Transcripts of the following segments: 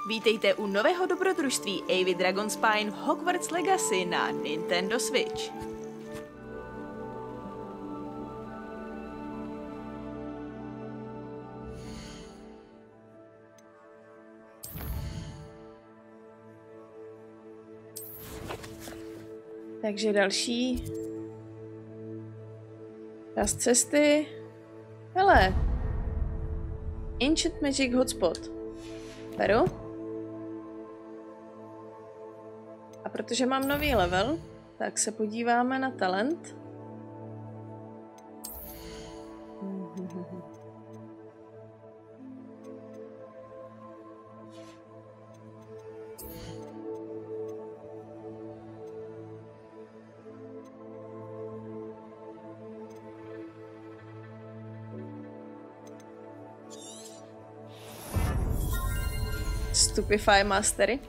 Vítejte u nového dobrodružství Avy Dragonspine v Hogwarts Legacy na Nintendo Switch. Takže další část cesty. Hele. Ancient Magic Hotspot. Beru. A protože mám nový level, tak se podíváme na talent. Stupefy Mastery.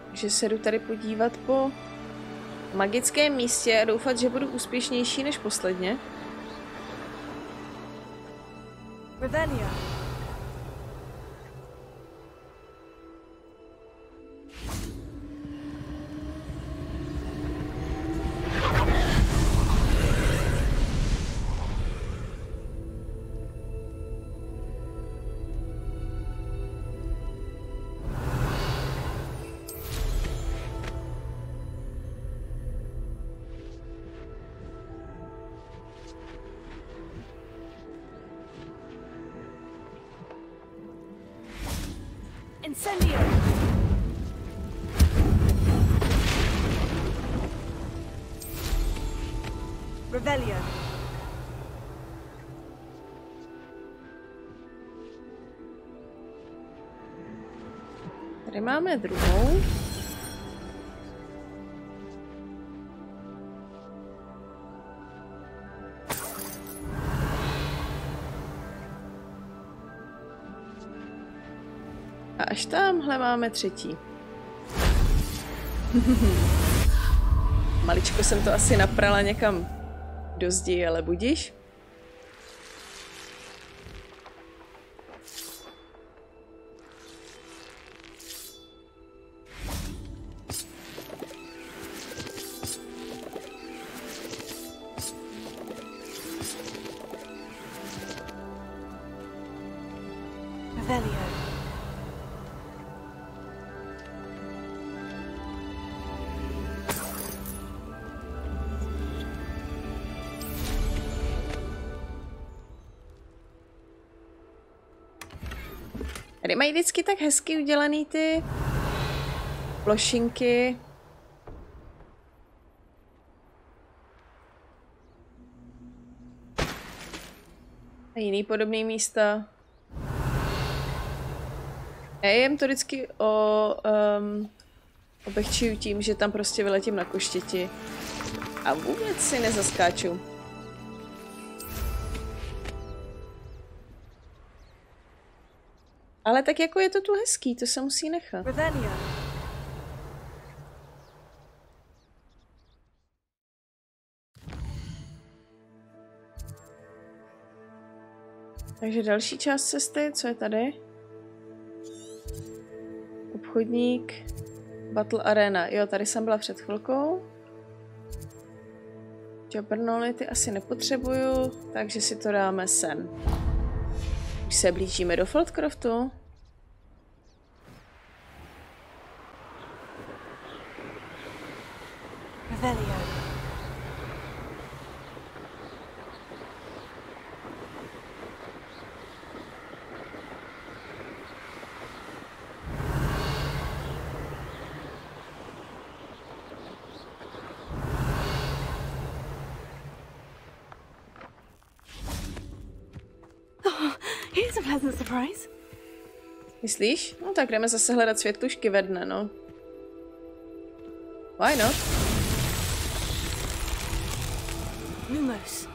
Takže se jdu tady podívat po magickém místě a doufat, že budu úspěšnější než posledně. Tady máme druhou. A až tamhle máme třetí. Maličko jsem to asi naprala někam do zdi, ale budiš. Tady mají vždycky tak hezky udělaný ty plošinky. A jiný podobný místa. Já jim to vždycky obehčuju tím, že tam prostě vyletím na koštěti. A vůbec si nezaskáču. Ale tak jako je to tu hezký, to se musí nechat. Takže další část cesty, co je tady? Obchodník, Battle Arena. Jo, tady jsem byla před chvilkou. Jobernoly ty asi nepotřebuju, takže si to dáme sem. Už se blížíme do Feldcroftu. Myslíš? No tak jdeme zase hledat světlušky ve dne, no. Why not? Lumos.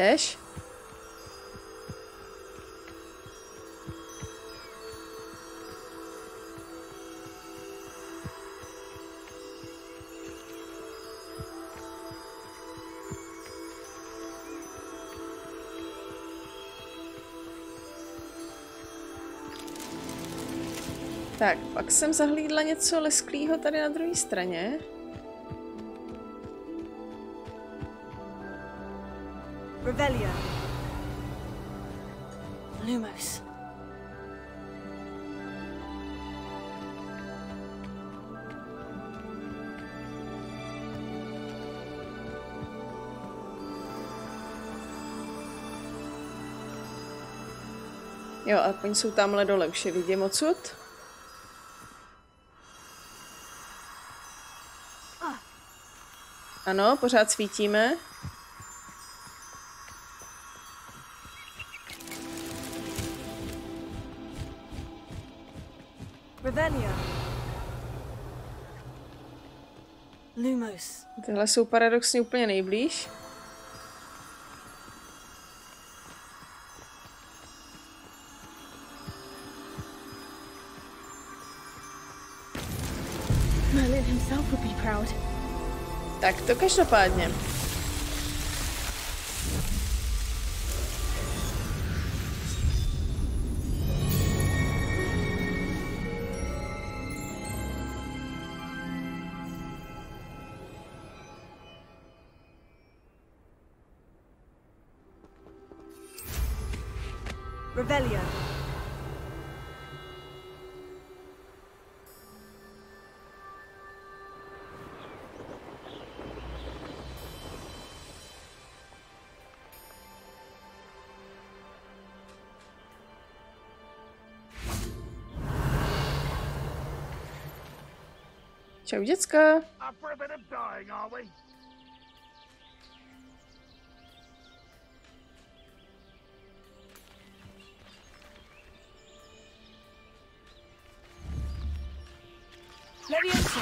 Jdeš? Tak, pak jsem zahlídla něco lesklého tady na druhé straně. Revelio. Lumos. Jo, a oni jsou tamhle dole, už je vidím odsud. Ano, pořád svítíme. Revelio. Lumos. Tyhle jsou paradoxně úplně nejblíž. Merlin himself would be proud. Tak to každopádně. Revelio. Čau, děcka. Up for a bit of dying, are we? Leviosa.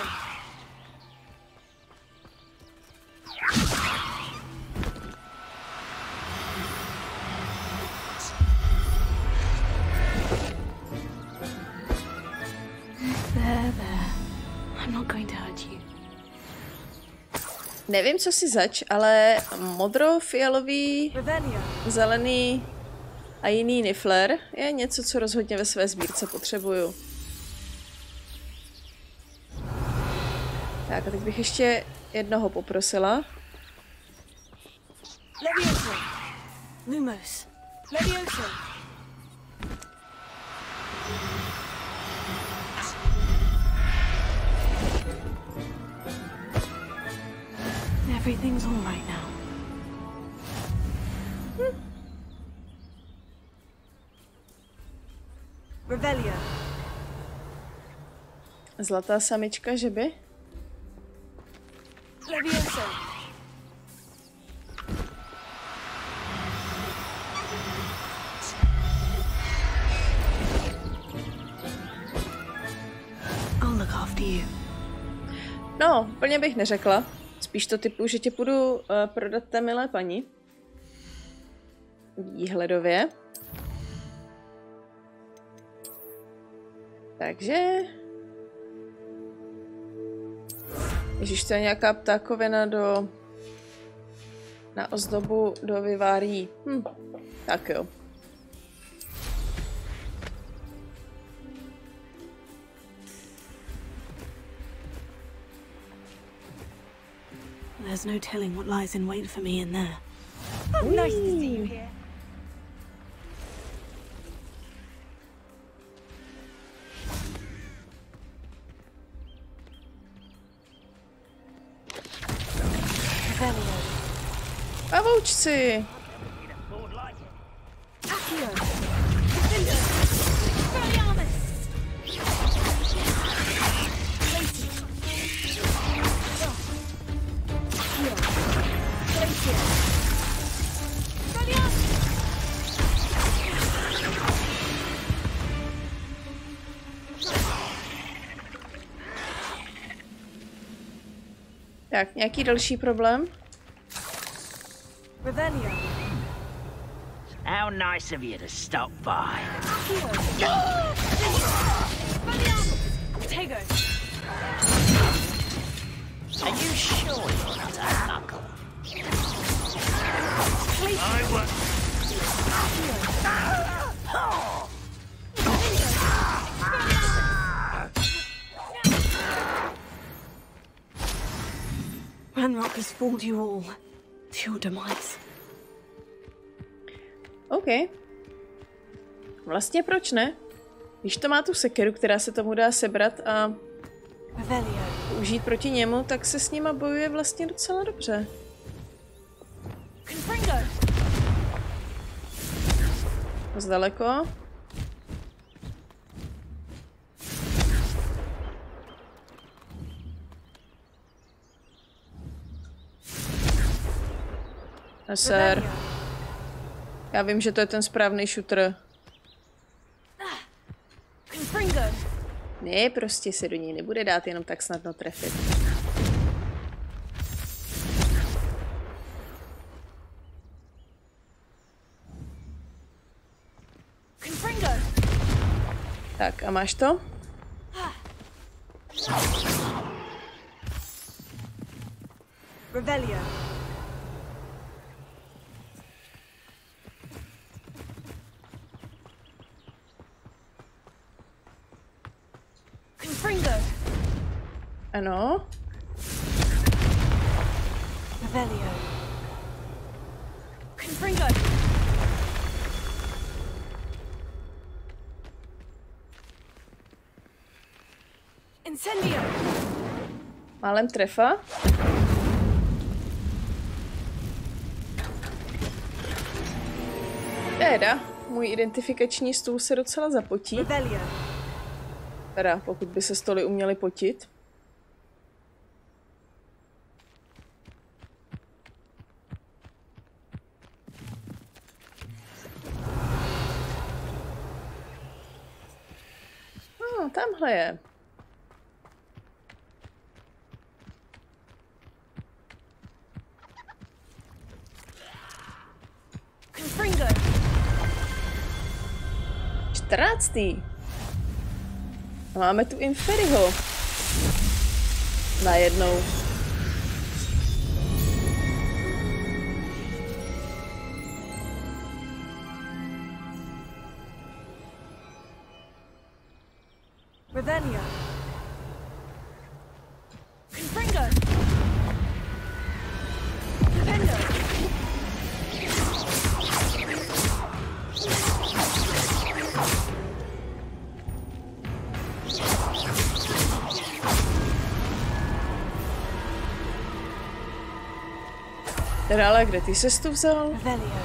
There. I'm not going to hurt you. Nevím, co si zač, ale modro-fialový, zelený a jiný Niffler je něco, co rozhodně ve své sbírce potřebuju. Tak a teď bych ještě jednoho poprosila. Leviosa. Lumos. Leviosa. Everything's all right now. Revelio. Zlatá samička, že by? Leviosa. I'll look after you. No, úplně bych neřekla. Spíš to typu, že tě půjdu prodat té milé paní. Výhledově. Takže... Ježíš, to je nějaká ptákovina na ozdobu do vivárií. Tak jo. There's no telling what lies in wait for me in there. Oh, nice to see you here. Pavoučci! Tak, nějaký další problém? How nice of you to stop by. Tego. Are you sure you're not a knuckle? I was. Ranrock has fooled you all to your demise. OK. Vlastně proč ne? Když to má tu sekeru, která se tomu dá sebrat a užít proti němu, tak se s nima bojuje vlastně docela dobře. Zdaleko. Ser. Já vím, že to je ten správný shooter. Ne, prostě se do něj nebude dát jenom tak snadno trefit. Tak, a máš to? Rebellion. Ano. Rebellion. Confringo. Incendio. Málem trefa. Teda, můj identifikační stůl se docela zapotí. Rebellion. Teda, pokud by se stoly uměly potit. No, tamhle je. Confringo. 14. A máme tu Inferiho. Najednou. Rebellion. Confringo. Defendo. Teda ale kde ty ses tu vzal? Rebellion.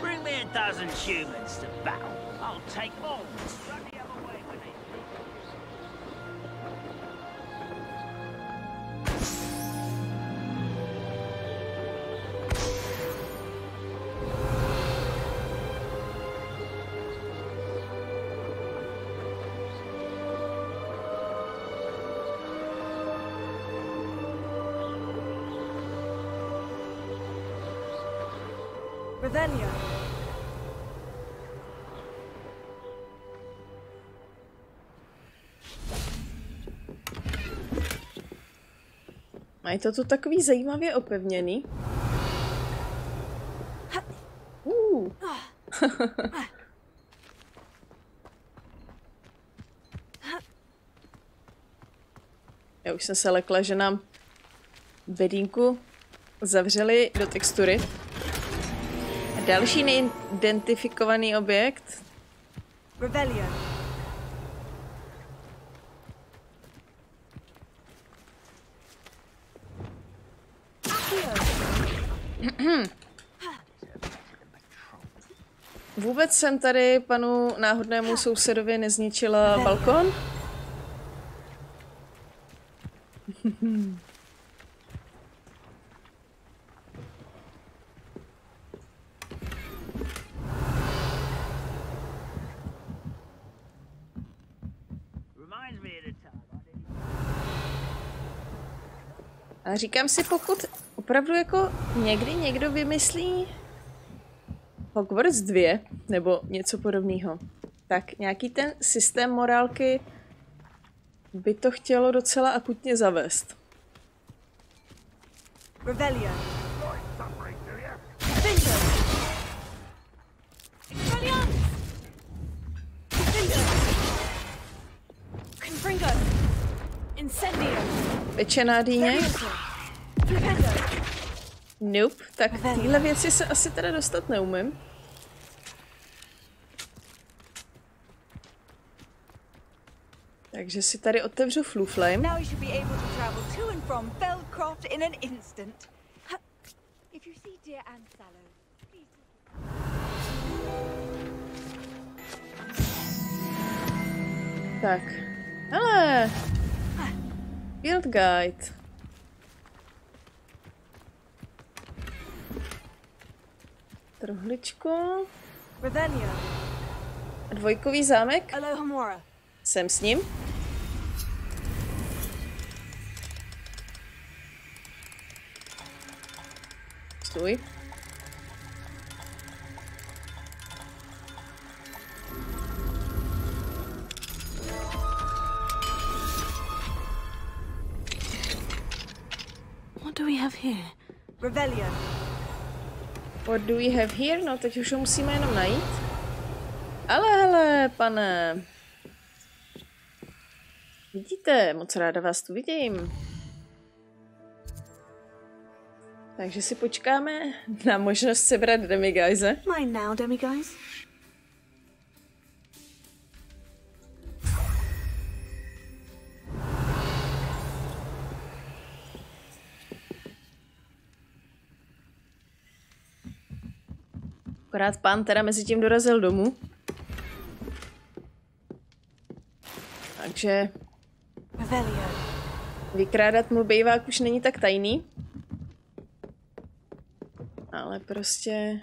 Bring me a dozen humans to battle. I'll take all. Run the other way with it. Rebellion. Mají to tu takový zajímavě opevněný. Já už jsem se lekla, že nám bedínku zavřeli do textury. A další neidentifikovaný objekt. Rebellion. Vůbec jsem tady panu náhodnému sousedovi nezničila balkon? A říkám si, pokud opravdu jako někdy někdo vymyslí Hogwarts 2 nebo něco podobného, tak nějaký ten systém morálky by to chtělo docela akutně zavést. Revelio. Pečená dýně? Nope, tak tyhle věci se asi teda dostat neumím. Takže si tady otevřu Fluflame. Now you should be able to travel to and from Feldcroft in an instant. If you see dear Anne Sallow, please. Tak, hele. Field Guide. Truhličko. Revelio. Dvojkový zámek. Alohomora. Jsem s ním. Stůj. What do we have here? Revelio. What do we have here? No, teď už ho musíme jenom najít. Ale hele, pane. Vidíte, moc ráda vás tu vidím. Takže si počkáme na možnost sebrat demiguise. Mine now, demiguise. Akorát pán teda mezi tím dorazil domů. Takže vykrádat mu bejvák už není tak tajný. Ale prostě...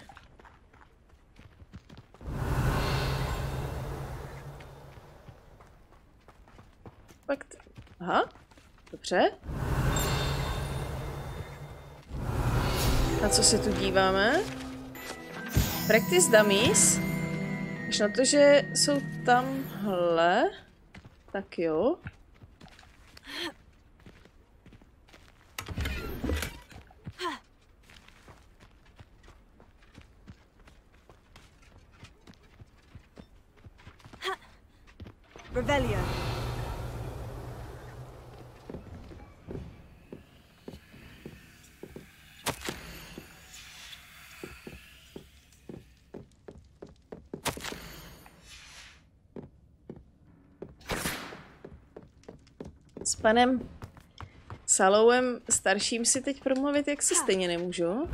Fakt... Aha, dobře. Na co se tu díváme? Practice dummies. Až na to, že jsou tamhle. Tak jo. Revelio. S panem Sallowem starším si teď promluvit, jak si stejně nemůžu.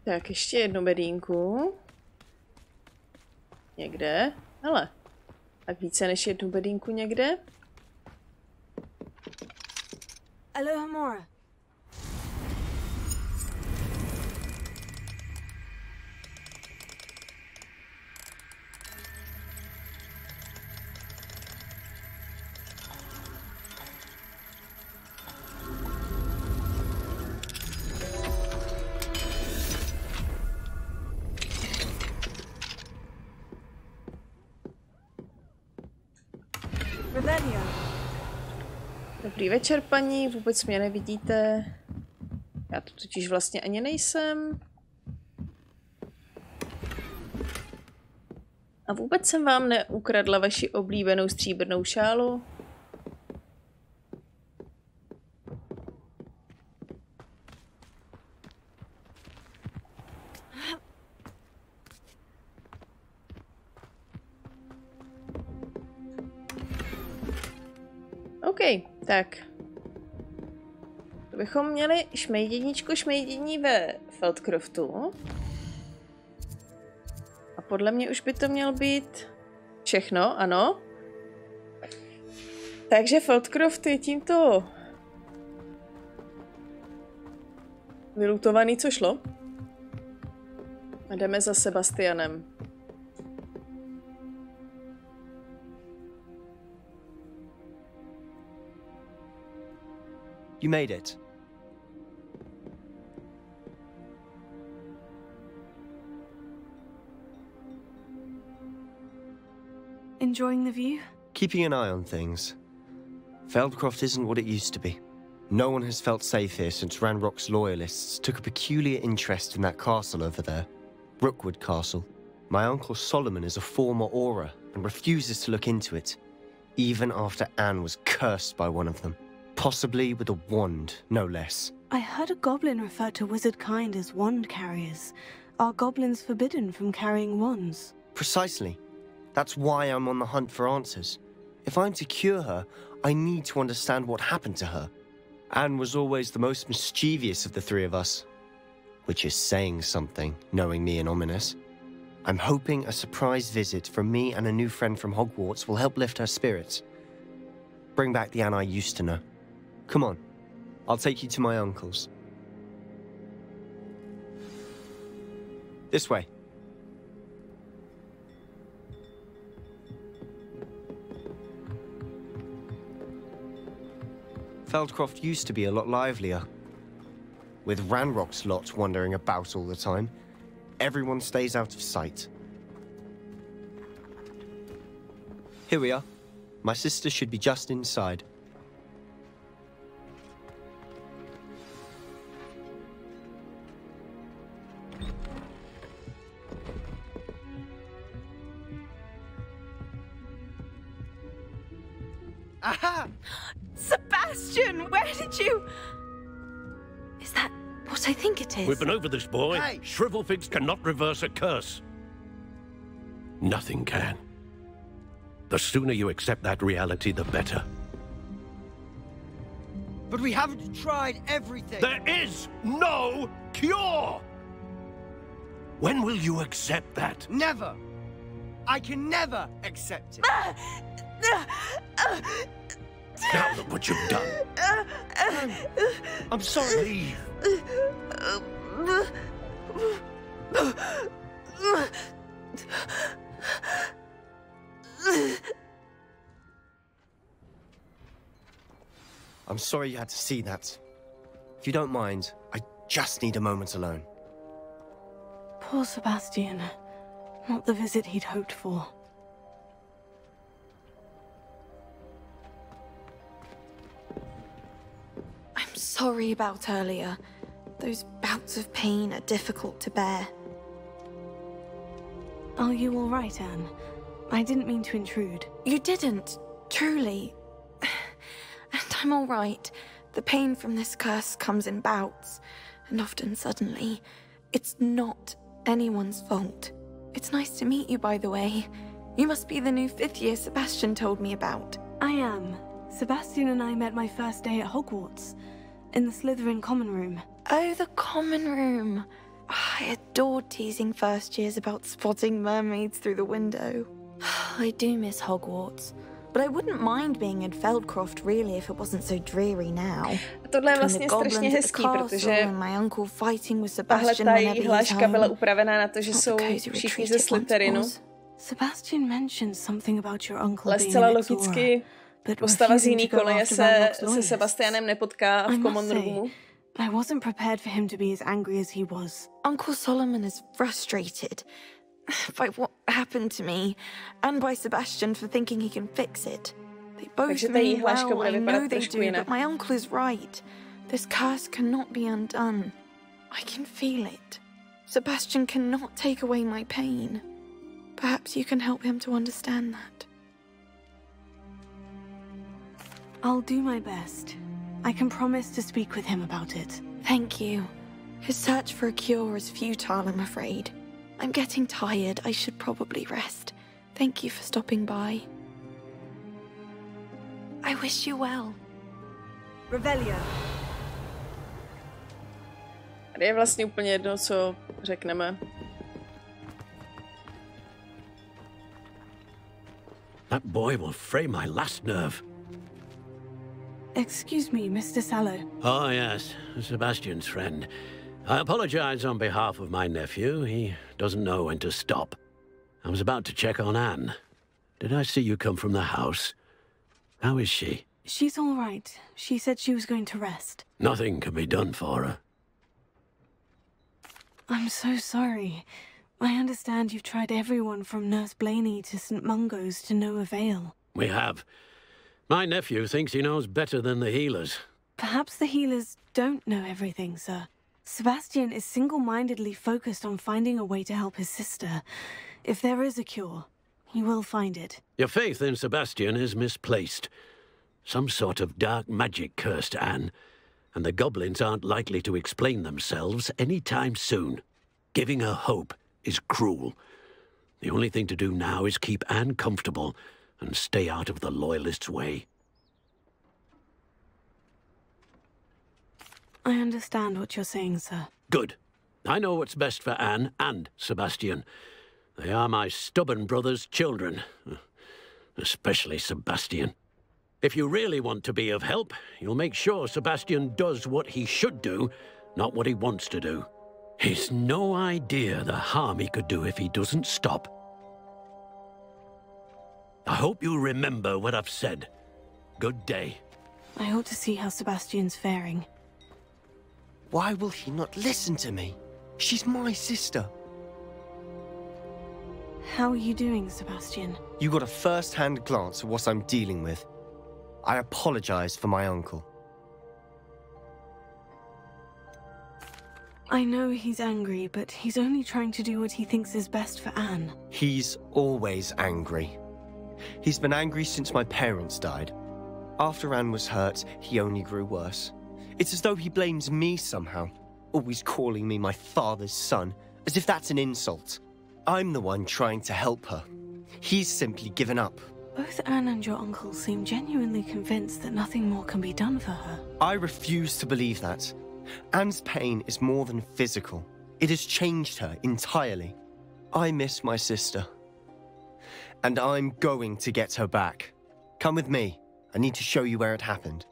Tak, ještě jednu bedínku. Někde. Hele. Tak více než jednu bedínku někde. Alohomora. Dobrý večer, paní, vůbec mě nevidíte. Já tu totiž vlastně ani nejsem. A vůbec jsem vám neukradla vaši oblíbenou stříbrnou šálu. OK, tak. To bychom měli šmejdění ve Feldcroftu. A podle mě už by to mělo být všechno, ano. Takže Feldcroft je tímto vylutovaný, co šlo. A jdeme za Sebastianem. You made it. Enjoying the view? Keeping an eye on things. Feldcroft isn't what it used to be. No one has felt safe here since Ranrock's loyalists took a peculiar interest in that castle over there. Rookwood Castle. My uncle Solomon is a former Auror and refuses to look into it, even after Anne was cursed by one of them. Possibly with a wand, no less. I heard a goblin refer to wizard kind as wand carriers. Are goblins forbidden from carrying wands? Precisely. That's why I'm on the hunt for answers. If I'm to cure her, I need to understand what happened to her. Anne was always the most mischievous of the three of us. Which is saying something, knowing me and Ominous. I'm hoping a surprise visit from me and a new friend from Hogwarts will help lift her spirits. Bring back the Anne I used to know. Come on, I'll take you to my uncle's. This way. Feldcroft used to be a lot livelier. With Ranrock's lot wandering about all the time, everyone stays out of sight. Here we are. My sister should be just inside. Aha! Sebastian, where did you... Is that what I think it is? We've been over this, boy. Hey! Shrivelfigs cannot reverse a curse. Nothing can. The sooner you accept that reality, the better. But we haven't tried everything. There is no cure! When will you accept that? Never. I can never accept it. Now look what you've done. I'm sorry. Leave. I'm sorry you had to see that. If you don't mind, I just need a moment alone. Poor Sebastian. Not the visit he'd hoped for. I'm sorry about earlier. Those bouts of pain are difficult to bear. Are you all right, Anne? I didn't mean to intrude. You didn't, truly. And I'm all right. The pain from this curse comes in bouts, and often suddenly. It's not anyone's fault. It's nice to meet you, by the way. You must be the new 5th year Sebastian told me about. I am. Sebastian and I met my first day at Hogwarts, in the Slytherin common room. Oh, the common room. I adored teasing first years about spotting mermaids through the window. I do miss Hogwarts, but I wouldn't mind being in Feldcroft really if it wasn't so dreary now. A tohle je vlastně strašně hezký, protože tahle ta její hláška byla upravená na to, že jsou všichni ze Slytherinu. Sebastian mentioned something about your uncle ale zcela logicky postava z jiný koleje se Sebastianem nepotká v common roomu. I wasn't prepared for him to be as angry as he was. Uncle Solomon is frustrated by what happened to me, and by Sebastian for thinking he can fix it. They both mean well, I know they do, but my uncle is right. This curse cannot be undone. I can feel it. Sebastian cannot take away my pain. Perhaps you can help him to understand that. I'll do my best. I can promise to speak with him about it. Thank you. His search for a cure is futile, I'm afraid. I'm getting tired. I should probably rest. Thank you for stopping by. I wish you well. Revelio. Tady je vlastně úplně jedno, co řekneme. That boy will fray my last nerve. Excuse me, Mr. Sallow. Oh, yes. Sebastian's friend. I apologize on behalf of my nephew. He doesn't know when to stop. I was about to check on Anne. Did I see you come from the house? How is she? She's all right. She said she was going to rest. Nothing can be done for her. I'm so sorry. I understand you've tried everyone from Nurse Blaney to St. Mungo's to no avail. We have. My nephew thinks he knows better than the healers. Perhaps the healers don't know everything, sir. Sebastian is single-mindedly focused on finding a way to help his sister. If there is a cure, he will find it. Your faith in Sebastian is misplaced. Some sort of dark magic cursed Anne, and the goblins aren't likely to explain themselves any time soon. Giving her hope is cruel. The only thing to do now is keep Anne comfortable and stay out of the Loyalists' way. I understand what you're saying, sir. Good. I know what's best for Anne and Sebastian. They are my stubborn brother's children. Especially Sebastian. If you really want to be of help, you'll make sure Sebastian does what he should do, not what he wants to do. He's no idea the harm he could do if he doesn't stop. I hope you remember what I've said. Good day. I hope to see how Sebastian's faring. Why will he not listen to me? She's my sister. How are you doing, Sebastian? You got a first-hand glance at what I'm dealing with. I apologize for my uncle. I know he's angry, but he's only trying to do what he thinks is best for Anne. He's always angry. He's been angry since my parents died. After Anne was hurt, he only grew worse. It's as though he blames me somehow, always calling me my father's son, as if that's an insult. I'm the one trying to help her. He's simply given up. Both Anne and your uncle seem genuinely convinced that nothing more can be done for her. I refuse to believe that. Anne's pain is more than physical. It has changed her entirely. I miss my sister. And I'm going to get her back. Come with me. I need to show you where it happened.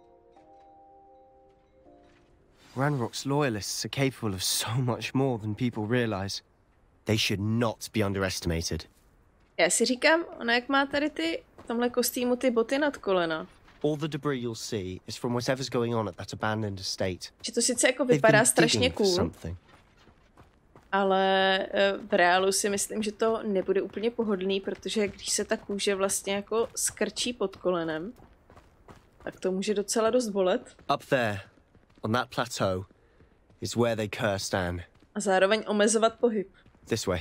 Ranrock's loyalists are capable of so much more than people realize. They should not be underestimated. Já si říkám, ona jak má tady v tomhle kostýmu ty boty nad kolena. All the debris you'll see is from whatever's going on at that abandoned estate. Že to sice jako vypadá strašně cool, ale v reálu si myslím, že to nebude úplně pohodlný, protože když se ta kůže vlastně jako skrčí pod kolenem, tak to může docela dost bolet. Up there, on that plateau, is where they cursed Anne. A zároveň omezovat pohyb. This way.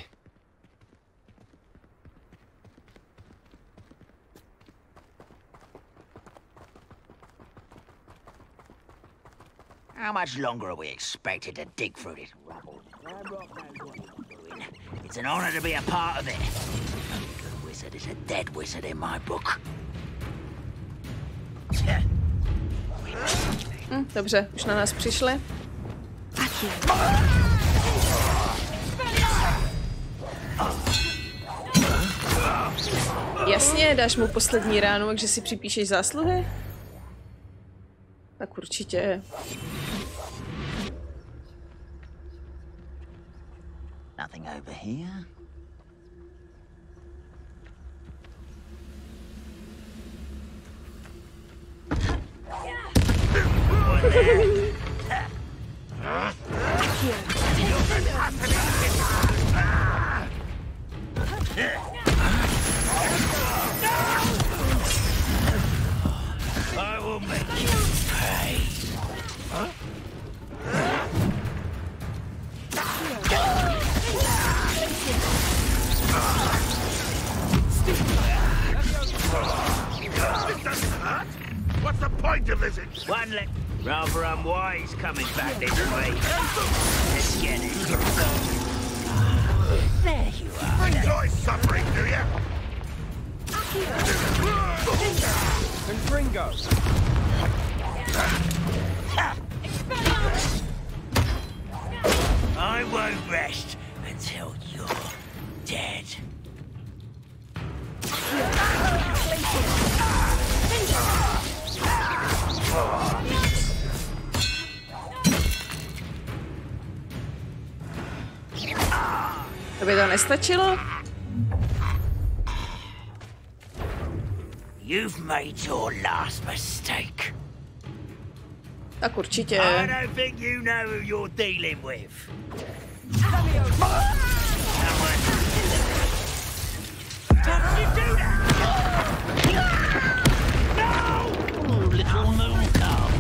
How much longer are we expected to dig through this rubble? It's an honor to be a part of it. A good wizard is a dead wizard in my book. Dobře, už na nás přišli. Jasně, dáš mu poslední ránu, takže si připíšeš zásluhy? Tak určitě. Nothing over here. I will make you pay. Huh? What's the point of this? One leg. Rather unwise coming back this way. Let's get it. There you are. Enjoy suffering, do you? And Gringo. I won't rest until you're dead. To by to nestačilo? You've made your last mistake. Tak určitě. I don't think you know who you're dealing with. Don't you do that? No! Oh, little moon cow.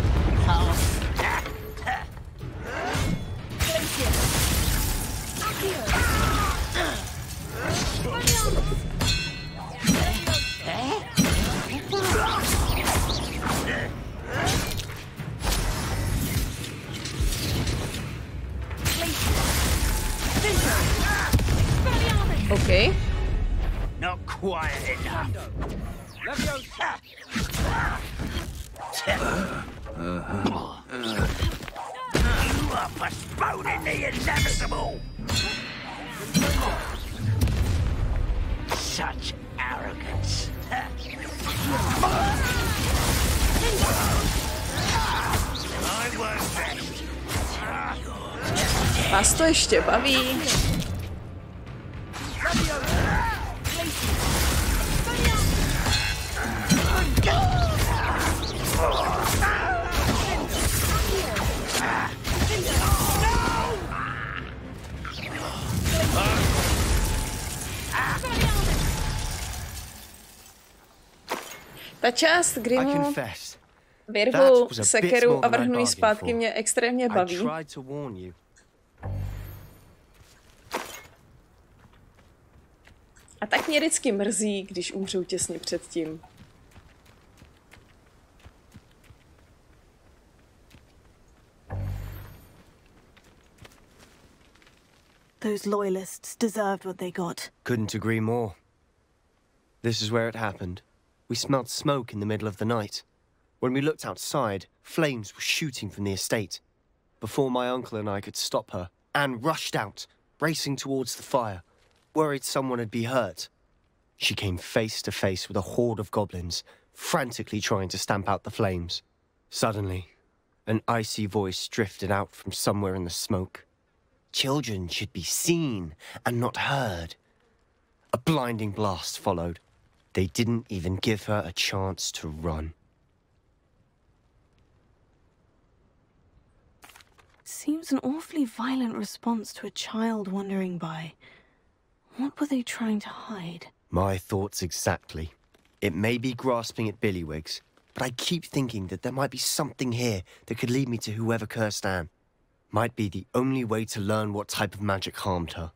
Okay. Not quiet enough. You are postponing the inevitable. Such arrogance. I won't rest. Vás to ještě baví? Ta část, kdy mu vyrvu sekeru a vrhnu ji zpátky, mě extrémně baví. A tak mě vždycky mrzí, když umřou těsně předtím. Those loyalists deserved what they got. Couldn't agree more. This is where it happened. We smelled smoke in the middle of the night. When we looked outside, flames were shooting from the estate. Before my uncle and I could stop her, Anne rushed out, racing towards the fire, worried someone had been hurt. She came face to face with a horde of goblins, frantically trying to stamp out the flames. Suddenly, an icy voice drifted out from somewhere in the smoke. Children should be seen and not heard. A blinding blast followed. They didn't even give her a chance to run. Seems an awfully violent response to a child wandering by. What were they trying to hide? My thoughts exactly. It may be grasping at billywhigs, but I keep thinking that there might be something here that could lead me to whoever cursed Anne. Might be the only way to learn what type of magic harmed her,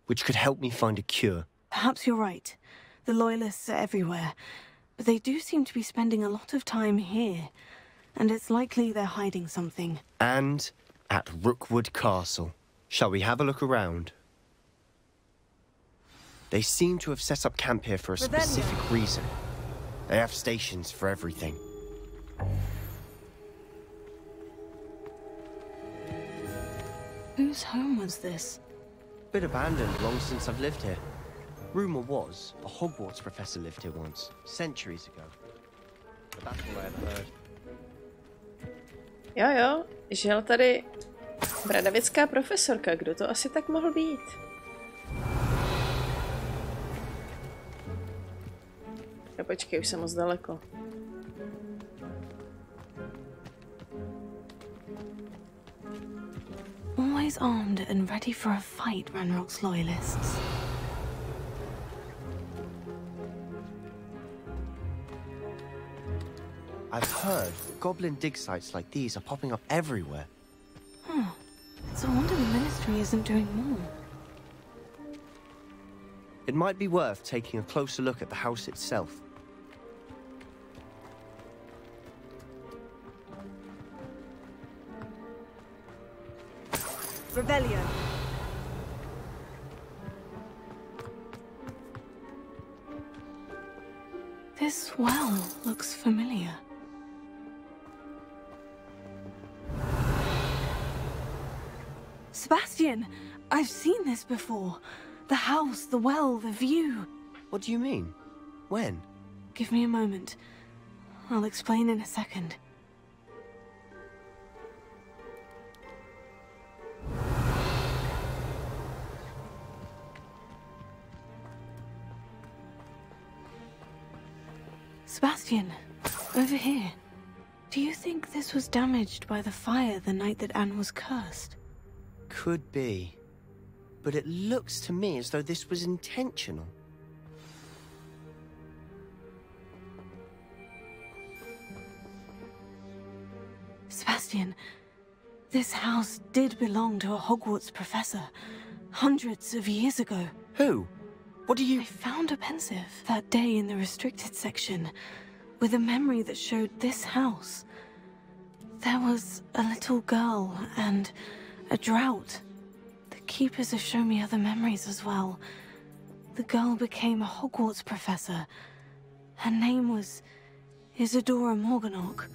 which could help me find a cure. Perhaps you're right. The loyalists are everywhere, but they do seem to be spending a lot of time here, and it's likely they're hiding something. And at Rookwood Castle. Shall we have a look around? They seem to have set up camp here for a specific reason. They have stations for everything. Whose home was this? Bit abandoned long since I've lived here. Rumour was, a Hogwarts professor lived here once, centuries ago. But that's all I ever heard. Jo, žil tady bradavická profesorka, kdo to asi tak mohl být? Jo, počkej, už jsem moc daleko. Always armed and ready for a fight, Ranrock's loyalists. I've heard goblin dig sites like these are popping up everywhere. It's a wonder the Ministry isn't doing more. It might be worth taking a closer look at the house itself. Revelio. This well looks familiar. Sebastian! I've seen this before. The house, the well, the view. What do you mean? When? Give me a moment. I'll explain in a second. Sebastian, over here. Do you think this was damaged by the fire the night that Anne was cursed? Could be. But it looks to me as though this was intentional. Sebastian, this house did belong to a Hogwarts professor, hundreds of years ago. Who? What do you... I found a pensive that day in the restricted section, with a memory that showed this house. There was a little girl and a drought. The keepers have shown me other memories as well. The girl became a Hogwarts professor. Her name was Isadora Morganach.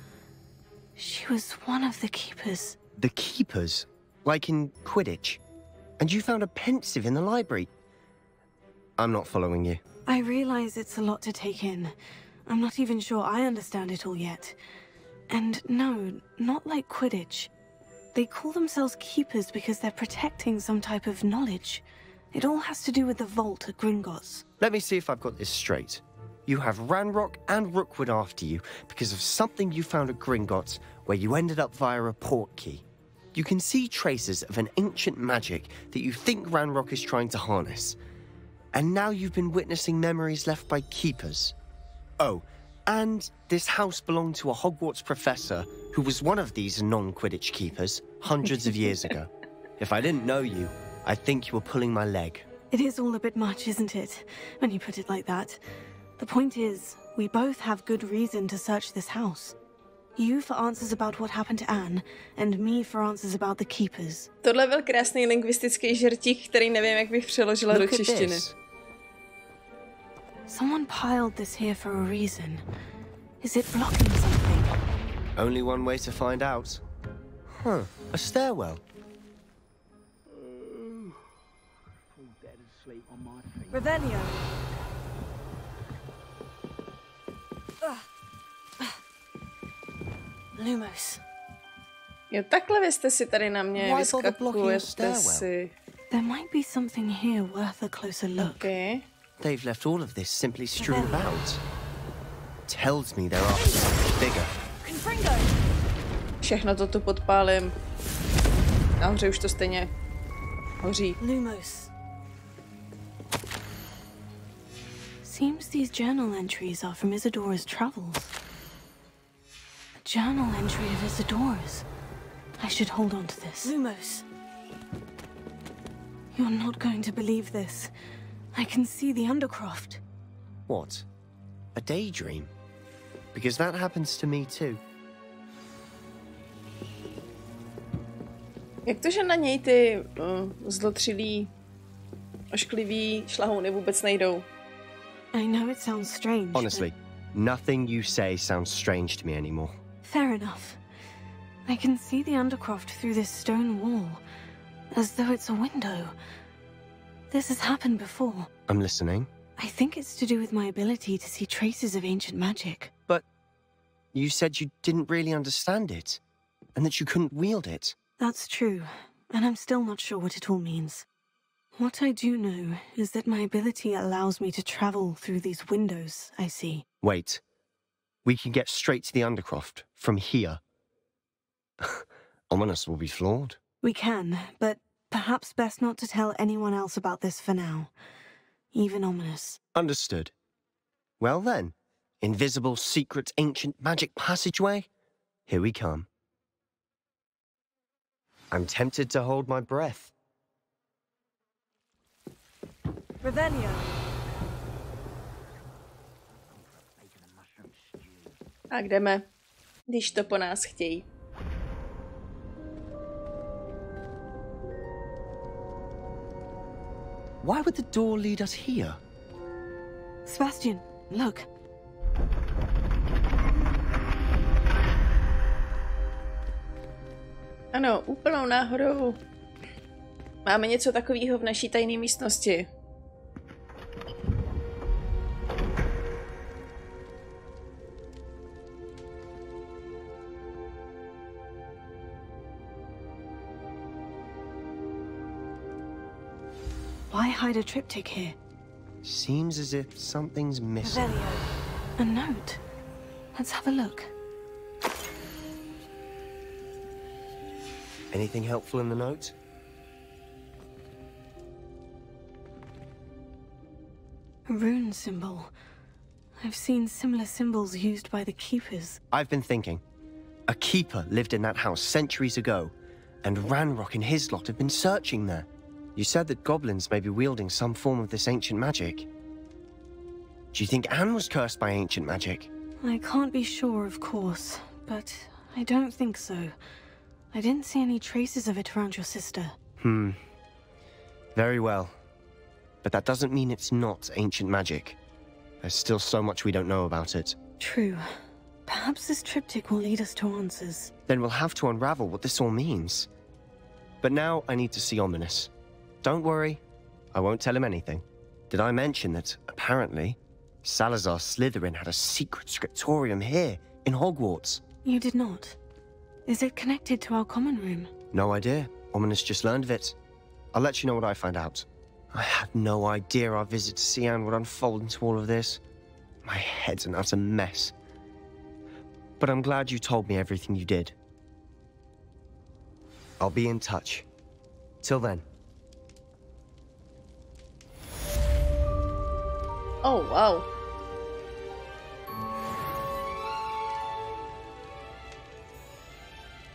She was one of the keepers. The keepers? Like in Quidditch? And you found a pensive in the library? I'm not following you. I realize it's a lot to take in. I'm not even sure I understand it all yet. And no, not like Quidditch. They call themselves keepers because they're protecting some type of knowledge. It all has to do with the vault at Gringotts. Let me see if I've got this straight. You have Ranrock and Rookwood after you because of something you found at Gringotts where you ended up via a port key. You can see traces of an ancient magic that you think Ranrock is trying to harness. And now you've been witnessing memories left by keepers. Oh, and this house belonged to a Hogwarts professor who was one of these non-Quidditch keepers hundreds of years ago. If I didn't know you, I'd think you were pulling my leg. It is all a bit much, isn't it, when you put it like that? The point is, we both have good reason to search this house. You for answers about what happened to Anne, and me for answers about the keepers. Tohle byl krásný lingvistický žertík, který nevím, jak bych přeložila do češtiny. Someone piled this here for a reason. Is it blocking something? Only one way to find out. Huh, a stairwell. Revelio. Lumos. Jo, takhle vy jste si tady na mě vyskakujete si. There might be something here worth a closer look. Okay. They've left all of this simply strewn about. Tells me there are bigger. Všechno to tu podpálím. Nahoře už to stejně hoří. Lumos. Seems these journal entries are from Isadora's travels. A journal entry of Isadora's. I should hold on to this. Lumos. You're not going to believe this. I can see the Undercroft. What? A daydream? Because that happens to me too. Jak to, že na něj ty zlotřilí, ošklivý šlahouny vůbec nejdou? I know it sounds strange. Honestly, nothing you say sounds strange to me anymore. Fair enough. I can see the Undercroft through this stone wall, as though it's a window. This has happened before. I'm listening. I think it's to do with my ability to see traces of ancient magic. But you said you didn't really understand it, and that you couldn't wield it. That's true, and I'm still not sure what it all means. What I do know is that my ability allows me to travel through these windows I see. Wait. We can get straight to the Undercroft from here. Ominous will be flawed. We can, but perhaps best not to tell anyone else about this for now. Even Ominous. Understood. Well then, invisible, secret, ancient magic passageway? Here we come. I'm tempted to hold my breath. Revelio. A jdeme, když to po nás chtějí. Why would the door lead us here? Sebastian, look. Ano, úplnou náhodou máme něco takového v naší tajné místnosti. Why hide a triptych here? Seems as if something's missing. A note. Let's have a look. Anything helpful in the note? A rune symbol. I've seen similar symbols used by the keepers. I've been thinking. A keeper lived in that house centuries ago, and Ranrock and his lot have been searching there. You said that goblins may be wielding some form of this ancient magic. Do you think Anne was cursed by ancient magic? I can't be sure, of course, but I don't think so. I didn't see any traces of it around your sister. Very well. But that doesn't mean it's not ancient magic. There's still so much we don't know about it. True. Perhaps this triptych will lead us to answers. Then we'll have to unravel what this all means. But now I need to see Ominous. Don't worry, I won't tell him anything. Did I mention that, apparently, Salazar Slytherin had a secret scriptorium here, in Hogwarts? You did not. Is it connected to our common room? No idea. Ominous just learned of it. I'll let you know what I find out. I had no idea our visit to see Anne would unfold into all of this. My head's an utter mess. But I'm glad you told me everything you did. I'll be in touch. Till then. Oh, wow.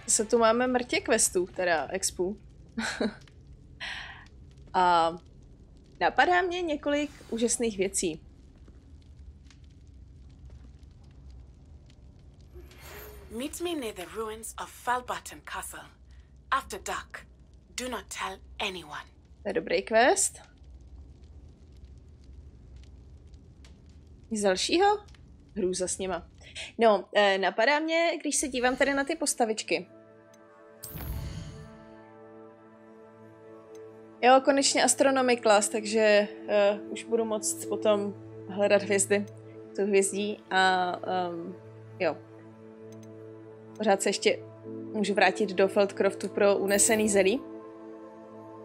Se tu máme mrtě questů, teda expů. A napadá mě několik úžasných věcí. Meet me near the ruins of Falbaton Castle. After dark. Do not tell anyone. To je dobrý quest. Z dalšího? Hrůza s nima. No, napadá mě, když se dívám tady na ty postavičky. Jo, konečně astronomy class, takže už budu moct potom hledat hvězdy. Tu hvězdí a jo. Pořád se ještě můžu vrátit do Feldcroftu pro unesený zelí.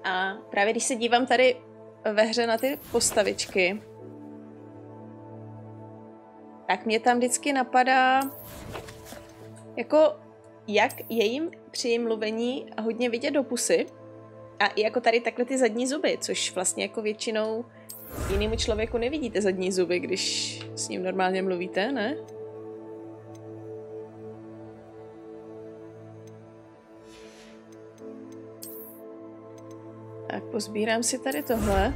A právě když se dívám tady ve hře na ty postavičky, tak mě tam vždycky napadá, jako jak je jim při mluvení hodně vidět do pusy a i jako tady takhle ty zadní zuby, což vlastně jako většinou jinému člověku nevidíte zadní zuby, když s ním normálně mluvíte, ne? Tak pozbírám si tady tohle.